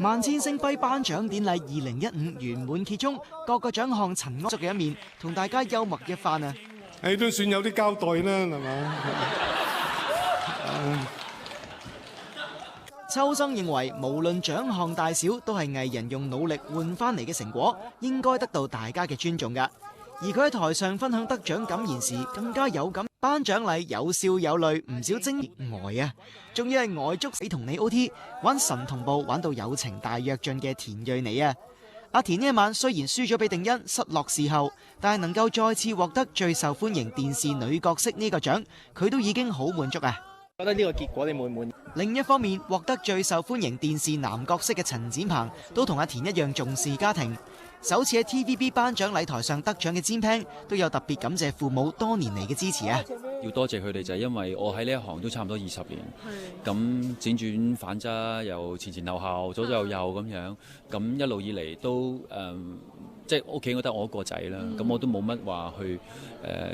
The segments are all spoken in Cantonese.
萬千星輝頒獎典禮2015圓滿揭盅，各個獎項塵埃嘅一面，同大家幽默一番啊！都算有啲交代啦，係嘛？秋生認為，無論獎項大小，都係藝人用努力換翻嚟嘅成果，應該得到大家嘅尊重㗎。而佢喺台上分享得獎感言時，更加有感。頒獎禮有笑有淚，唔少精呆啊！仲要係呆足死同你 OT 玩神同步，玩到友情大躍進嘅田蕊妮啊！阿田呢一晚雖然輸咗俾定欣，失落事後，但係能夠再次獲得最受歡迎電視女角色呢個獎，佢都已經好滿足啊！覺得呢個結果你滿唔滿意？另一方面，獲得最受歡迎電視男角色嘅陳展鵬，都同阿田一樣重視家庭。首次喺 TVB 頒獎禮台上得獎嘅詹平，都有特別感謝父母多年嚟嘅支持啊！要多謝佢哋就係因為我喺呢一行都差唔多20年，咁輾轉反側，又前前後後，左左右右咁樣，咁一路以嚟都即係屋企我得我一個仔啦，咁我都冇乜話去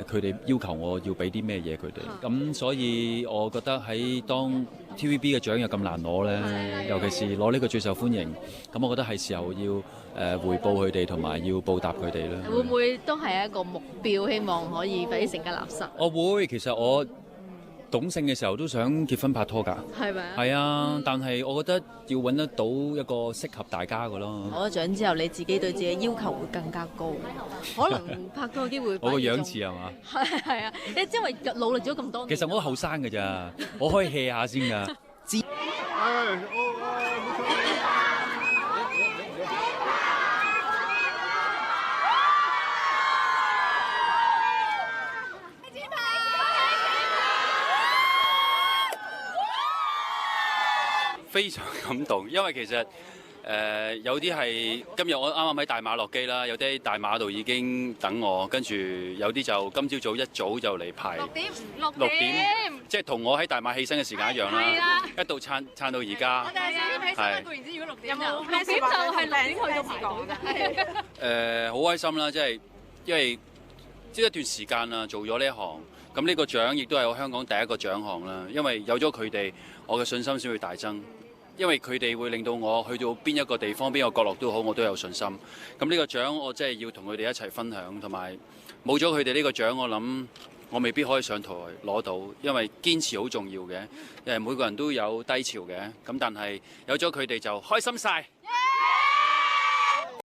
佢哋要求我要俾啲咩嘢佢哋，咁所以我覺得喺當 TVB 嘅獎又咁難攞咧，尤其是攞呢個最受歡迎，咁我覺得係時候要回報佢哋同埋要報答佢哋啦。會唔會都係一個目標，希望可以快啲成家立室？我會，其實我懂性嘅時候都想結婚拍拖㗎。係咪啊？係啊，但係我覺得要揾得到一個適合大家嘅咯。攞咗獎之後，你自己對自己要求會更加高，可能拍拖嘅機會。我個樣似係嘛？係啊，因為努力咗咁多年。其實我後生㗎咋，我可以 hea 下先㗎。非常感動，因為其實有啲係今日我啱啱喺大馬落機啦，有啲喺大馬度已經等我，跟住有啲就今朝早一早就嚟排6點，即係同我喺大馬起身嘅時間一樣啦，一度撐到而家。係。如果6點就6點就係6點去到排隊㗎。好開心啦，即係因為即係一段時間啦，做咗呢一行，咁呢個獎亦都係我香港第一個獎項啦，因為有咗佢哋，我嘅信心先會大增。因為佢哋會令到我去到邊一個地方、邊個角落都好，我都有信心。咁呢個獎我真係要同佢哋一齊分享，同埋冇咗佢哋呢個獎，我諗我未必可以上台攞到，因為堅持好重要嘅。每個人都有低潮嘅，咁但係有咗佢哋就開心晒。